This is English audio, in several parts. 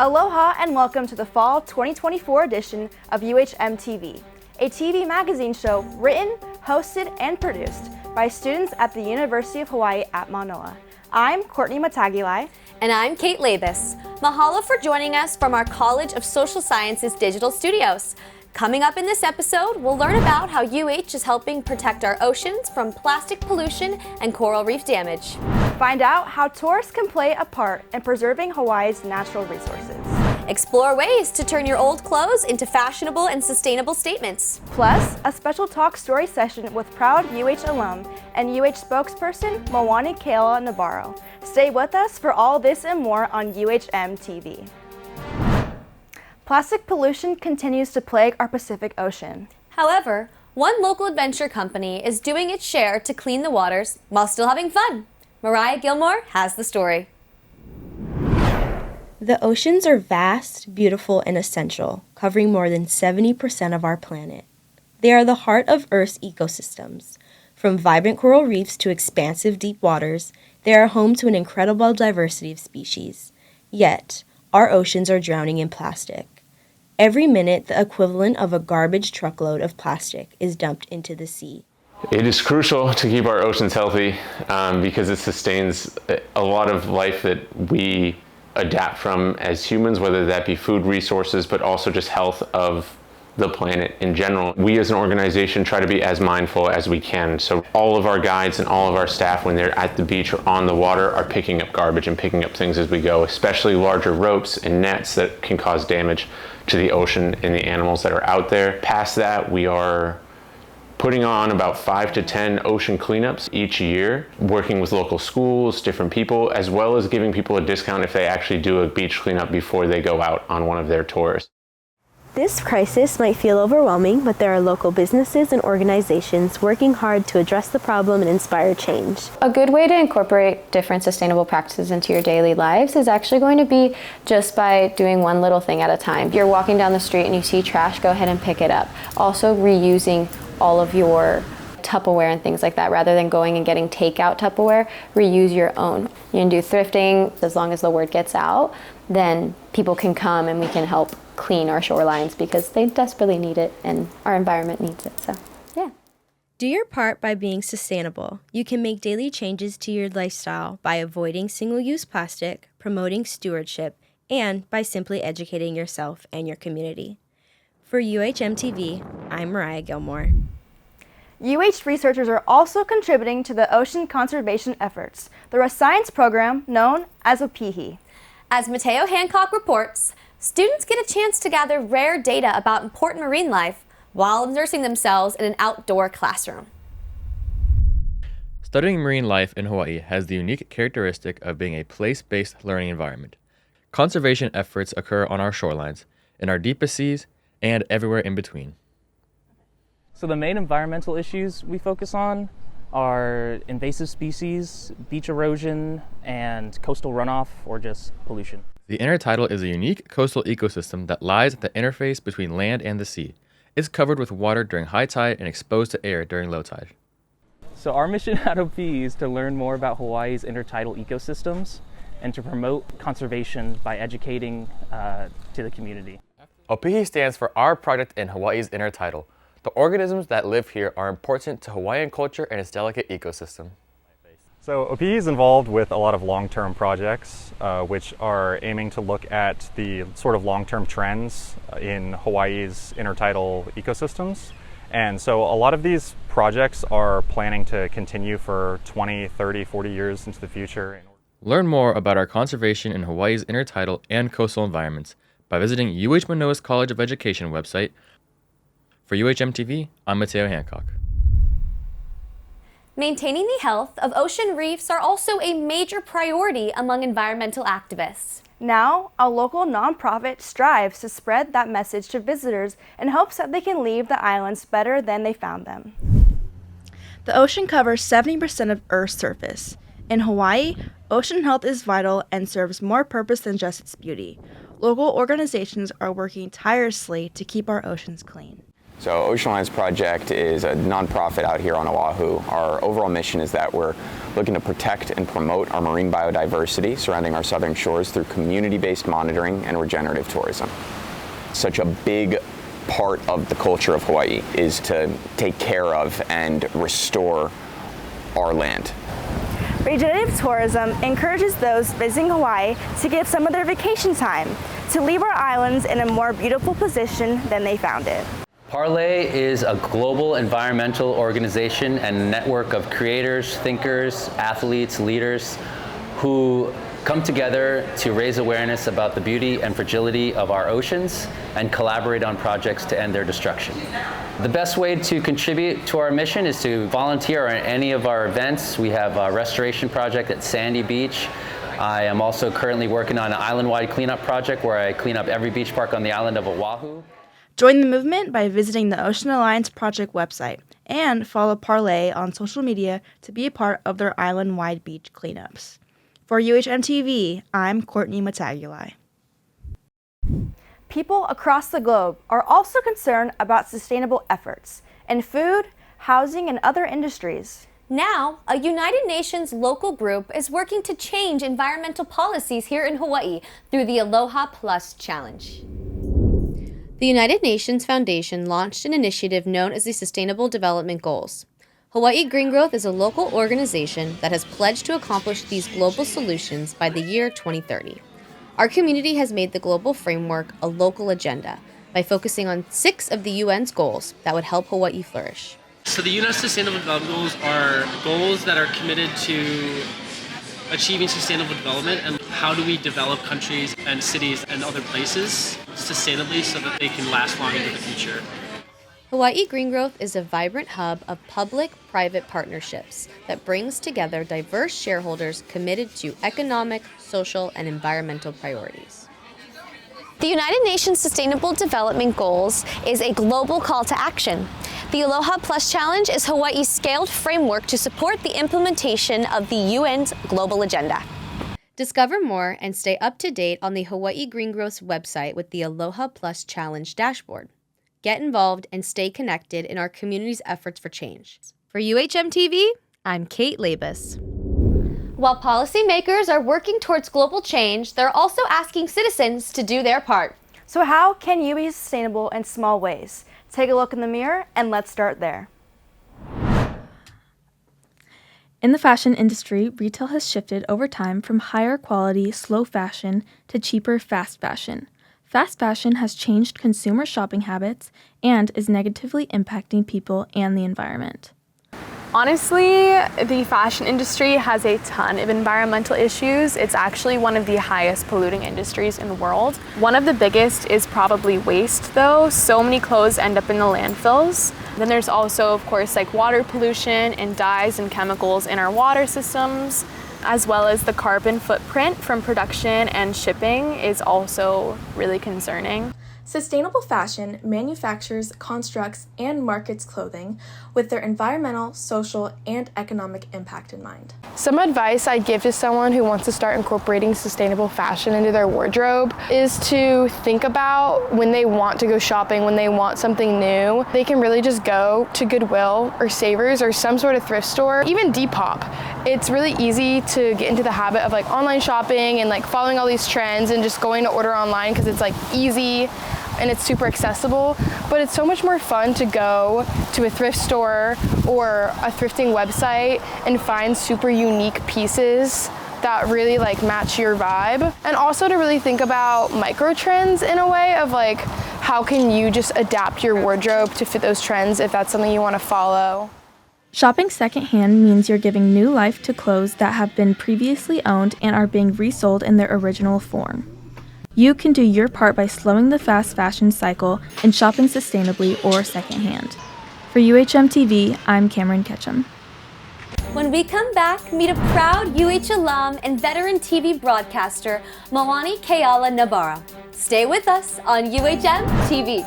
Aloha and welcome to the Fall 2024 edition of UHMTV, a TV magazine show written, hosted, and produced by students at the University of Hawaii at Manoa. I'm Courtney Matagilai. And I'm Kate Labus. Mahalo for joining us from our College of Social Sciences Digital Studios. Coming up in this episode, we'll learn about how UH is helping protect our oceans from plastic pollution and coral reef damage. Find out how tourists can play a part in preserving Hawaii's natural resources. Explore ways to turn your old clothes into fashionable and sustainable statements. Plus, a special talk story session with proud UH alum and UH spokesperson Moanike'ala Nabarro. Stay with us for all this and more on UHMTV. Plastic pollution continues to plague our Pacific Ocean. However, one local adventure company is doing its share to clean the waters while still having fun. Mariah Gilmore has the story. The oceans are vast, beautiful, and essential, covering more than 70% of our planet. They are the heart of Earth's ecosystems. From vibrant coral reefs to expansive deep waters, they are home to an incredible diversity of species. Yet, our oceans are drowning in plastic. Every minute, the equivalent of a garbage truckload of plastic is dumped into the sea. It is crucial to keep our oceans healthy because it sustains a lot of life that we adapt from as humans, whether that be food resources, but also just health of the planet in general. We as an organization try to be as mindful as we can. So all of our guides and all of our staff, when they're at the beach or on the water, are picking up garbage and picking up things as we go, especially larger ropes and nets that can cause damage to the ocean and the animals that are out there. Past that, we are putting on about 5 to 10 ocean cleanups each year, working with local schools, different people, as well as giving people a discount if they actually do a beach cleanup before they go out on one of their tours. This crisis might feel overwhelming, but there are local businesses and organizations working hard to address the problem and inspire change. A good way to incorporate different sustainable practices into your daily lives is actually going to be just by doing one little thing at a time. You're walking down the street and you see trash, go ahead and pick it up. Also reusing all of your Tupperware and things like that. Rather than going and getting takeout Tupperware, reuse your own. You can do thrifting. As long as the word gets out, then people can come and we can help clean our shorelines because they desperately need it and our environment needs it. So, yeah. Do your part by being sustainable. You can make daily changes to your lifestyle by avoiding single-use plastic, promoting stewardship, and by simply educating yourself and your community. For UHMTV, I'm Mariah Gilmore. UH researchers are also contributing to the ocean conservation efforts through a science program known as OPIHI. As Mateo Hancock reports, students get a chance to gather rare data about important marine life while immersing themselves in an outdoor classroom. Studying marine life in Hawaii has the unique characteristic of being a place-based learning environment. Conservation efforts occur on our shorelines, in our deepest seas, and everywhere in between. So the main environmental issues we focus on are invasive species, beach erosion, and coastal runoff or just pollution. The intertidal is a unique coastal ecosystem that lies at the interface between land and the sea. It's covered with water during high tide and exposed to air during low tide. So our mission at OPIHI is to learn more about Hawaii's intertidal ecosystems and to promote conservation by educating to the community. OPIHI stands for Our Project in Hawaii's Intertidal. The organisms that live here are important to Hawaiian culture and its delicate ecosystem. So OPIHI is involved with a lot of long-term projects which are aiming to look at the sort of long-term trends in Hawaii's intertidal ecosystems. And so a lot of these projects are planning to continue for 20, 30, 40 years into the future. Learn more about our conservation in Hawaii's intertidal and coastal environments by visiting UH Manoa's College of Education website. For UHMTV, I'm Mateo Hancock. Maintaining the health of ocean reefs are also a major priority among environmental activists. Now, a local nonprofit strives to spread that message to visitors in hopes that they can leave the islands better than they found them. The ocean covers 70% of Earth's surface. In Hawaii, ocean health is vital and serves more purpose than just its beauty. Local organizations are working tirelessly to keep our oceans clean. So Ocean Alliance Project is a nonprofit out here on Oahu. Our overall mission is that we're looking to protect and promote our marine biodiversity surrounding our southern shores through community-based monitoring and regenerative tourism. Such a big part of the culture of Hawaii is to take care of and restore our land. Regenerative tourism encourages those visiting Hawaii to give some of their vacation time, to leave our islands in a more beautiful position than they found it. Parlay is a global environmental organization and network of creators, thinkers, athletes, leaders who come together to raise awareness about the beauty and fragility of our oceans and collaborate on projects to end their destruction. The best way to contribute to our mission is to volunteer at any of our events. We have a restoration project at Sandy Beach. I am also currently working on an island-wide cleanup project where I clean up every beach park on the island of Oahu. Join the movement by visiting the Ocean Alliance Project website and follow Parlay on social media to be a part of their island-wide beach cleanups. For UHMTV, I'm Courtney Matagulai. People across the globe are also concerned about sustainable efforts in food, housing, and other industries. Now, a United Nations local group is working to change environmental policies here in Hawaii through the Aloha Plus Challenge. The United Nations Foundation launched an initiative known as the Sustainable Development Goals. Hawaii Green Growth is a local organization that has pledged to accomplish these global solutions by the year 2030. Our community has made the global framework a local agenda by focusing on 6 of the UN's goals that would help Hawaii flourish. So the UN Sustainable Development Goals are goals that are committed to achieving sustainable development, and how do we develop countries and cities and other places sustainably so that they can last long into the future. Hawaii Green Growth is a vibrant hub of public-private partnerships that brings together diverse shareholders committed to economic, social, and environmental priorities. The United Nations Sustainable Development Goals is a global call to action. The Aloha Plus Challenge is Hawaii's scaled framework to support the implementation of the UN's global agenda. Discover more and stay up to date on the Hawaii Green Growth's website with the Aloha Plus Challenge dashboard. Get involved and stay connected in our community's efforts for change. For UHMTV, I'm Kate Labus. While policymakers are working towards global change, they're also asking citizens to do their part. So how can you be sustainable in small ways? Take a look in the mirror and let's start there. In the fashion industry, retail has shifted over time from higher quality, slow fashion to cheaper, fast fashion. Fast fashion has changed consumer shopping habits and is negatively impacting people and the environment. Honestly, the fashion industry has a ton of environmental issues. It's actually one of the highest polluting industries in the world. One of the biggest is probably waste though. So many clothes end up in the landfills. Then there's also, of course, like water pollution and dyes and chemicals in our water systems, as well as the carbon footprint from production and shipping is also really concerning. Sustainable fashion manufactures, constructs, and markets clothing with their environmental, social, and economic impact in mind. Some advice I'd give to someone who wants to start incorporating sustainable fashion into their wardrobe is to think about when they want to go shopping, when they want something new, they can really just go to Goodwill or Savers or some sort of thrift store, even Depop. It's really easy to get into the habit of like online shopping and like following all these trends and just going to order online because it's like easy and it's super accessible, but it's so much more fun to go to a thrift store or a thrifting website and find super unique pieces that really like match your vibe. And also to really think about micro trends in a way of like, how can you just adapt your wardrobe to fit those trends if that's something you want to follow. Shopping secondhand means you're giving new life to clothes that have been previously owned and are being resold in their original form. You can do your part by slowing the fast fashion cycle and shopping sustainably or secondhand. For UHMTV, I'm Cameron Ketchum. When we come back, meet a proud UH alum and veteran TV broadcaster, Moanike'ala Nabarro. Stay with us on UHMTV.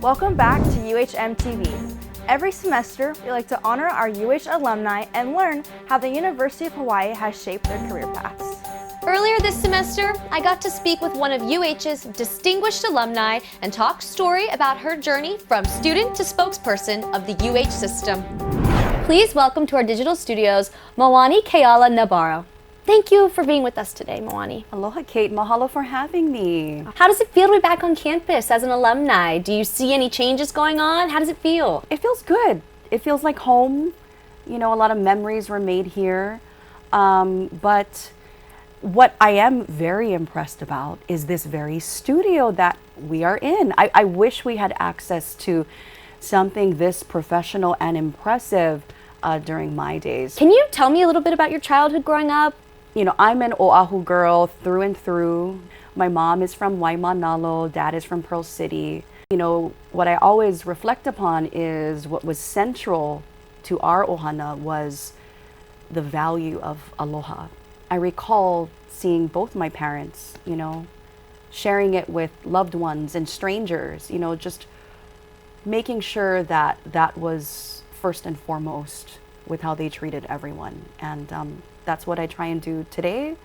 Welcome back to UHMTV. Every semester, we like to honor our UH alumni and learn how the University of Hawaii has shaped their career paths. Earlier this semester, I got to speak with one of UH's distinguished alumni and talk story about her journey from student to spokesperson of the UH system. Please welcome to our digital studios, Moanike'ala Nabarro. Thank you for being with us today, Moani. Aloha, Kate. Mahalo for having me. How does it feel to be back on campus as an alumni? Do you see any changes going on? How does it feel? It feels good. It feels like home. You know, a lot of memories were made here. But what I am very impressed about is this very studio that we are in. I wish we had access to something this professional and impressive during my days. Can you tell me a little bit about your childhood growing up? You know, I'm an Oahu girl through and through. My mom is from Waimanalo, dad is from Pearl City. You know, what I always reflect upon is what was central to our ohana was the value of aloha. I recall seeing both my parents, you know, sharing it with loved ones and strangers, you know, just making sure that that was first and foremost with how they treated everyone. And that's what I try and do today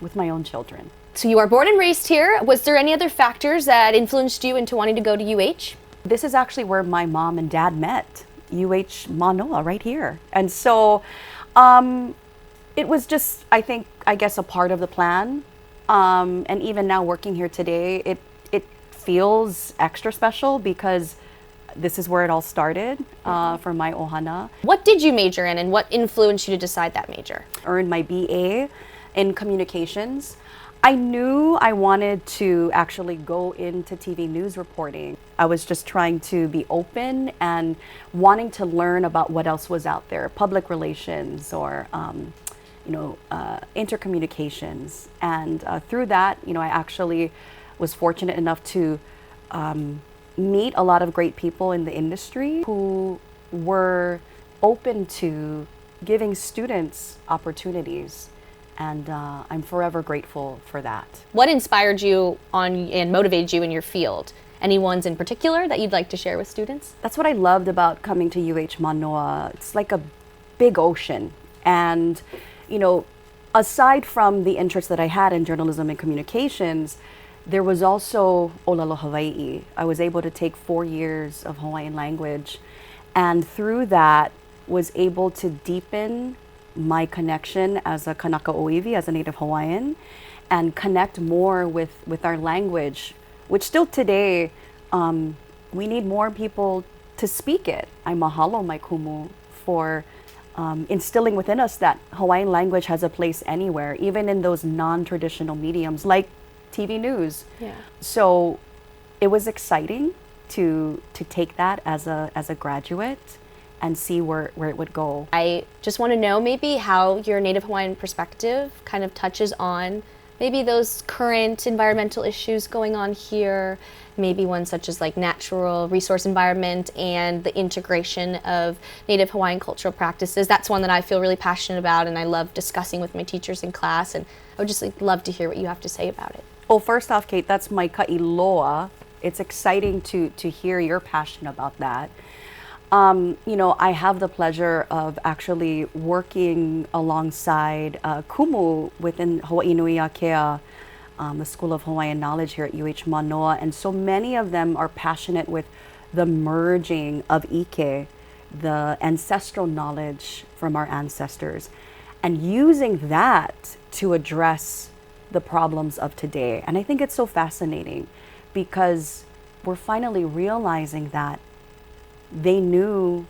with my own children. So you are born and raised here. Was there any other factors that influenced you into wanting to go to UH? This is actually where my mom and dad met, UH Manoa, right here. And so it was just, I guess, a part of the plan. And even now working here today, it feels extra special because this is where it all started for my ohana. What did you major in and what influenced you to decide that major? Earned my BA in communications. I knew I wanted to actually go into TV news reporting. I was just trying to be open and wanting to learn about what else was out there, public relations or intercommunications. And through that, you know, I actually was fortunate enough to meet a lot of great people in the industry who were open to giving students opportunities. And I'm forever grateful for that. What inspired you and motivated you in your field? Any ones in particular that you'd like to share with students? That's what I loved about coming to UH Manoa. It's like a big ocean. And, you know, aside from the interest that I had in journalism and communications, there was also Olelo Hawaii. I was able to take 4 years of Hawaiian language, and through that was able to deepen my connection as a Kanaka Oiwi, as a native Hawaiian, and connect more with our language, which still today, we need more people to speak it. I mahalo mai kumu for instilling within us that Hawaiian language has a place anywhere, even in those non-traditional mediums like TV news. Yeah. So it was exciting to take that as a graduate and see where it would go. I just want to know maybe how your Native Hawaiian perspective kind of touches on maybe those current environmental issues going on here, maybe ones such as like natural resource environment and the integration of Native Hawaiian cultural practices. That's one that I feel really passionate about and I love discussing with my teachers in class, and I would just love to hear what you have to say about it. Well, first off, Kate, that's my ka'iloa. It's exciting to hear your passion about that. You know, I have the pleasure of actually working alongside kumu within Hawaii Nui Akea, the School of Hawaiian Knowledge here at UH Manoa, and so many of them are passionate with the merging of ike, the ancestral knowledge from our ancestors, and using that to address the problems of today. And I think it's so fascinating because we're finally realizing that they knew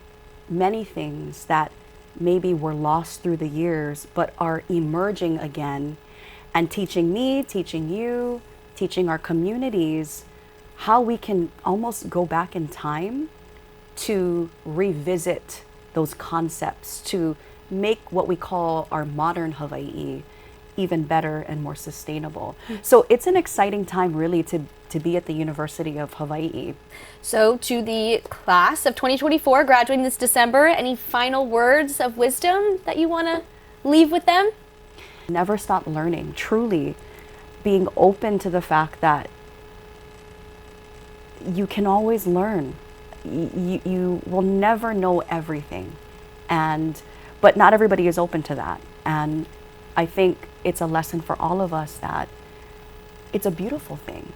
many things that maybe were lost through the years, but are emerging again and teaching me, teaching you, teaching our communities how we can almost go back in time to revisit those concepts, to make what we call our modern Hawaii even better and more sustainable. So it's an exciting time really to be at the University of Hawaii. So to the class of 2024 graduating this December, any final words of wisdom that you want to leave with them? Never stop learning, truly being open to the fact that you can always learn. You will never know everything, but not everybody is open to that. And I think it's a lesson for all of us that it's a beautiful thing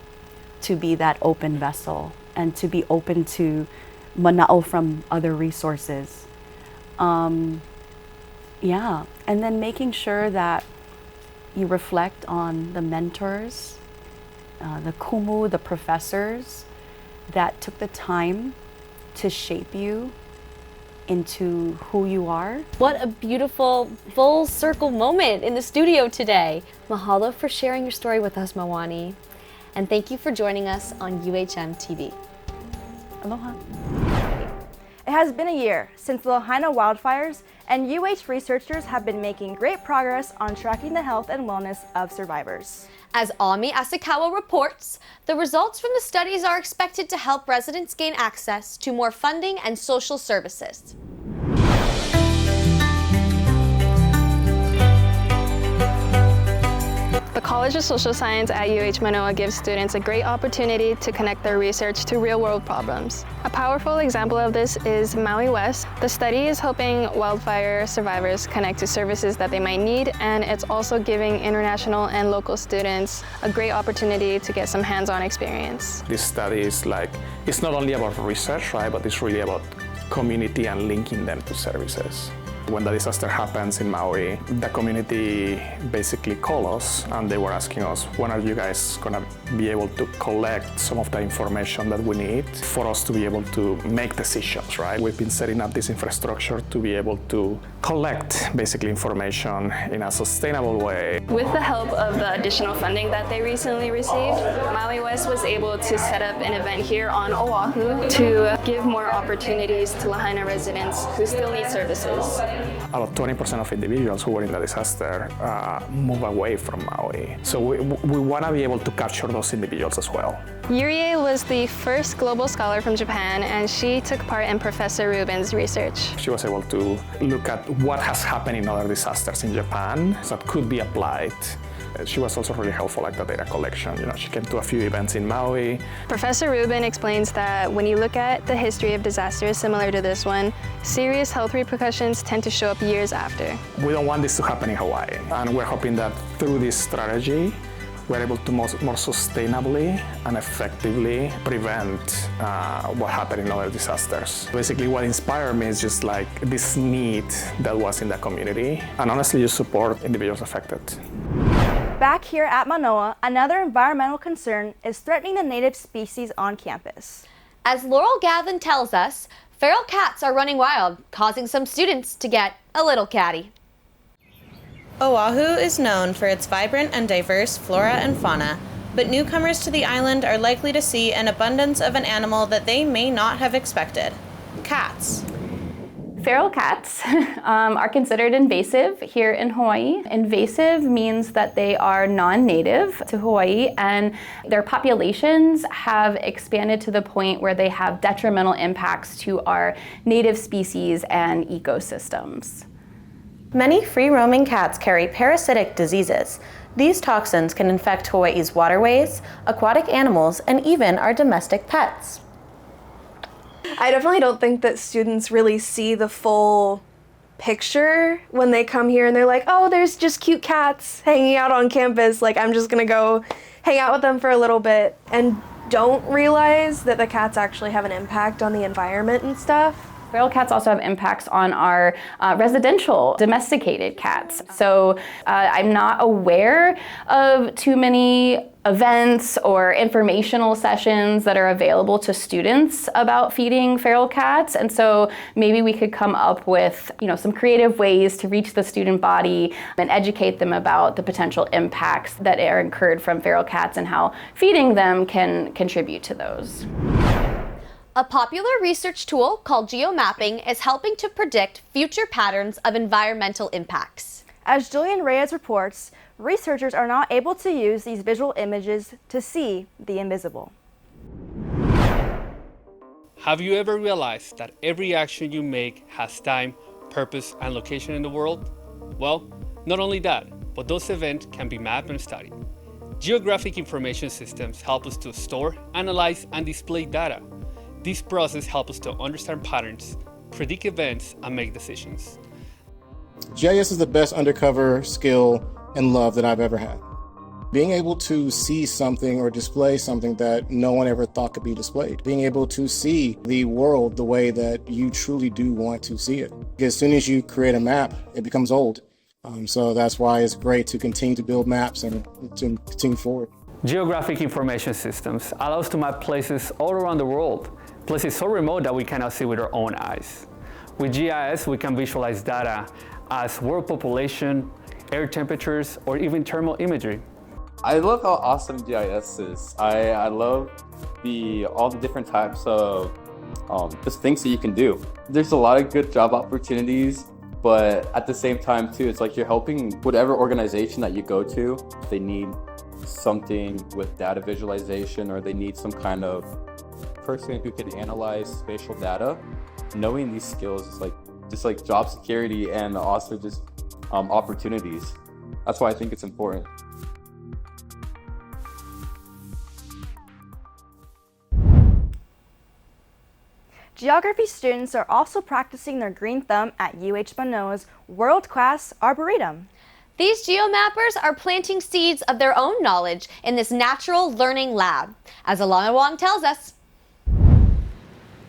to be that open vessel and to be open to mana'o from other resources. Yeah, and then making sure that you reflect on the mentors, the kumu, the professors that took the time to shape you into who you are. What a beautiful full circle moment in the studio today. Mahalo for sharing your story with us, Mawani. And thank you for joining us on UHMTV. Aloha. It has been a year since the Lahaina wildfires, and UH researchers have been making great progress on tracking the health and wellness of survivors. As Ami Asakawa reports, the results from the studies are expected to help residents gain access to more funding and social services. The College of Social Science at UH Manoa gives students a great opportunity to connect their research to real-world problems. A powerful example of this is Maui West. The study is helping wildfire survivors connect to services that they might need, and it's also giving international and local students a great opportunity to get some hands-on experience. This study is it's not only about research, right, but it's really about community and linking them to services. When the disaster happens in Maui, the community basically called us and they were asking us, when are you guys going to be able to collect some of the information that we need for us to be able to make decisions, right? We've been setting up this infrastructure to be able to collect basically information in a sustainable way. With the help of the additional funding that they recently received, Maui West was able to set up an event here on Oahu to give more opportunities to Lahaina residents who still need services. About 20% of individuals who were in the disaster move away from Maui. So we want to be able to capture those individuals as well. Yurie was the first global scholar from Japan, and she took part in Professor Rubin's research. She was able to look at what has happened in other disasters in Japan that could be applied. She was also really helpful at the data collection. She came to a few events in Maui. Professor Rubin explains that when you look at the history of disasters similar to this one, serious health repercussions tend to show up years after. We don't want this to happen in Hawaii, and we're hoping that through this strategy, we're able to more sustainably and effectively prevent what happened in other disasters. Basically, what inspired me is just this need that was in the community, and honestly, just support individuals affected. Back here at Manoa, another environmental concern is threatening the native species on campus. As Laurel Gavin tells us, feral cats are running wild, causing some students to get a little catty. Oahu is known for its vibrant and diverse flora and fauna, but newcomers to the island are likely to see an abundance of an animal that they may not have expected: cats. Feral cats are considered invasive here in Hawaii. Invasive means that they are non-native to Hawaii, and their populations have expanded to the point where they have detrimental impacts to our native species and ecosystems. Many free-roaming cats carry parasitic diseases. These toxins can infect Hawaii's waterways, aquatic animals, and even our domestic pets. I definitely don't think that students really see the full picture when they come here and they're like, oh, there's just cute cats hanging out on campus. I'm just gonna go hang out with them for a little bit, and don't realize that the cats actually have an impact on the environment and stuff. Feral cats also have impacts on our residential domesticated cats. So I'm not aware of too many events or informational sessions that are available to students about feeding feral cats. And so maybe we could come up with some creative ways to reach the student body and educate them about the potential impacts that are incurred from feral cats and how feeding them can contribute to those. A popular research tool called geomapping is helping to predict future patterns of environmental impacts. As Julian Reyes reports, researchers are not able to use these visual images to see the invisible. Have you ever realized that every action you make has time, purpose, and location in the world? Well, not only that, but those events can be mapped and studied. Geographic information systems help us to store, analyze, and display data. This process helps us to understand patterns, predict events, and make decisions. GIS is the best undercover skill and love that I've ever had. Being able to see something or display something that no one ever thought could be displayed. Being able to see the world the way that you truly do want to see it. As soon as you create a map, it becomes old. So that's why it's great to continue to build maps and to continue forward. Geographic information systems allow us to map places all around the world, places so remote that we cannot see with our own eyes. With GIS, we can visualize data as world population, air temperatures, or even thermal imagery. I love how awesome GIS is. I love all the different types of just things that you can do. There's a lot of good job opportunities, but at the same time too, it's like you're helping whatever organization that you go to. They need something with data visualization, or they need some kind of person who can analyze spatial data. Knowing these skills is just like job security and also just opportunities. That's why I think it's important. Geography students are also practicing their green thumb at UH Manoa's world-class Arboretum. These geomappers are planting seeds of their own knowledge in this natural learning lab, as Alana Wong tells us.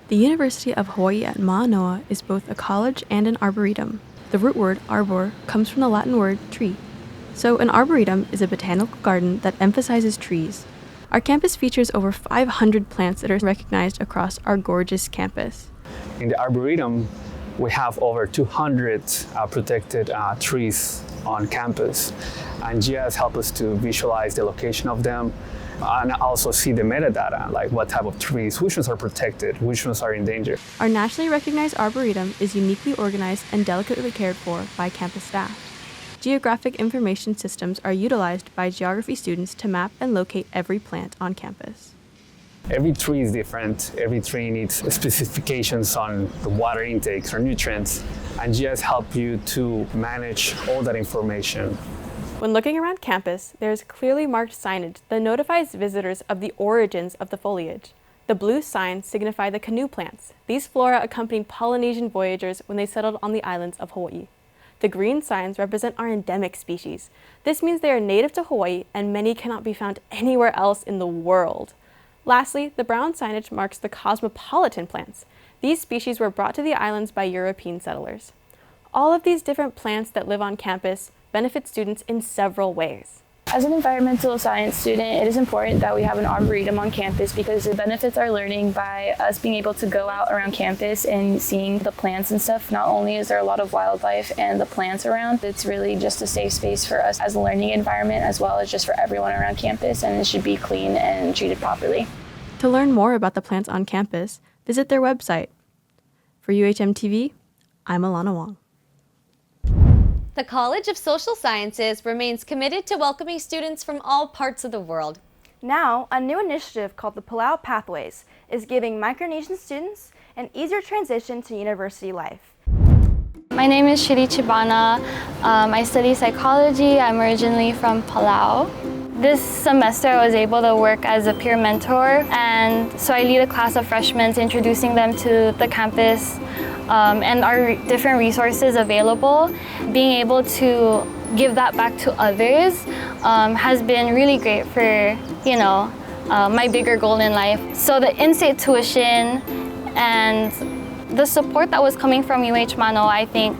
The University of Hawaii at Manoa is both a college and an arboretum. The root word arbor comes from the Latin word tree. So an arboretum is a botanical garden that emphasizes trees. Our campus features over 500 plants that are recognized across our gorgeous campus. In the Arboretum, we have over 200 protected trees on campus. And GIS helps us to visualize the location of them and also see the metadata, like what type of trees, which ones are protected, which ones are in danger. Our nationally recognized Arboretum is uniquely organized and delicately cared for by campus staff. Geographic information systems are utilized by geography students to map and locate every plant on campus. Every tree is different. Every tree needs specifications on the water intakes or nutrients, and GIS help you to manage all that information. When looking around campus, there is clearly marked signage that notifies visitors of the origins of the foliage. The blue signs signify the canoe plants. These flora accompanied Polynesian voyagers when they settled on the islands of Hawaii. The green signs represent our endemic species. This means they are native to Hawaii and many cannot be found anywhere else in the world. Lastly, the brown signage marks the cosmopolitan plants. These species were brought to the islands by European settlers. All of these different plants that live on campus benefit students in several ways. As an environmental science student, it is important that we have an arboretum on campus because it benefits our learning by us being able to go out around campus and seeing the plants and stuff. Not only is there a lot of wildlife and the plants around, it's really just a safe space for us as a learning environment as well as just for everyone around campus, and it should be clean and treated properly. To learn more about the plants on campus, visit their website. For UHMTV, I'm Alana Wong. The College of Social Sciences remains committed to welcoming students from all parts of the world. Now, a new initiative called the Palau Pathways is giving Micronesian students an easier transition to university life. My name is Shiri Chibana. I study psychology. I'm originally from Palau. This semester I was able to work as a peer mentor, and so I lead a class of freshmen introducing them to the campus and our different resources available. Being able to give that back to others has been really great for, my bigger goal in life. So the in-state tuition and the support that was coming from UH Manoa, I think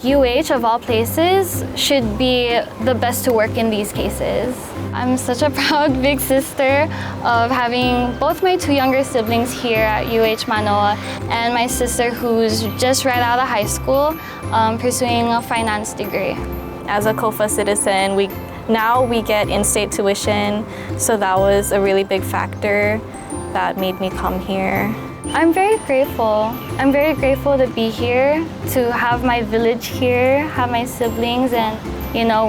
UH, of all places, should be the best to work in these cases. I'm such a proud big sister of having both my two younger siblings here at UH Manoa and my sister who's just right out of high school pursuing a finance degree. As a COFA citizen, we get in-state tuition, so that was a really big factor that made me come here. I'm very grateful. I'm very grateful to be here, to have my village here, have my siblings, and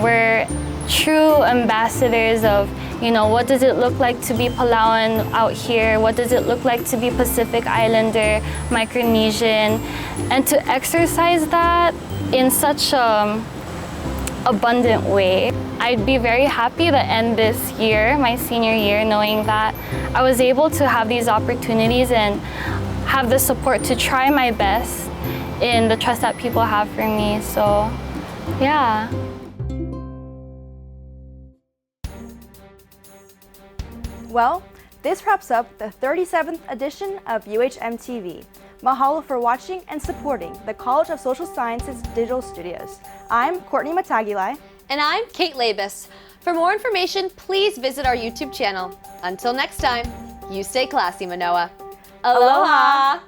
we're true ambassadors of, what does it look like to be Palauan out here? What does it look like to be Pacific Islander, Micronesian? And to exercise that in such an abundant way. I'd be very happy to end this year, my senior year, knowing that I was able to have these opportunities and have the support to try my best in the trust that people have for me. So, yeah. Well, this wraps up the 37th edition of UHMTV. Mahalo for watching and supporting the College of Social Sciences Digital Studios. I'm Courtney Matagilai. And I'm Kate Labus. For more information, please visit our YouTube channel. Until next time, you stay classy, Manoa. Aloha!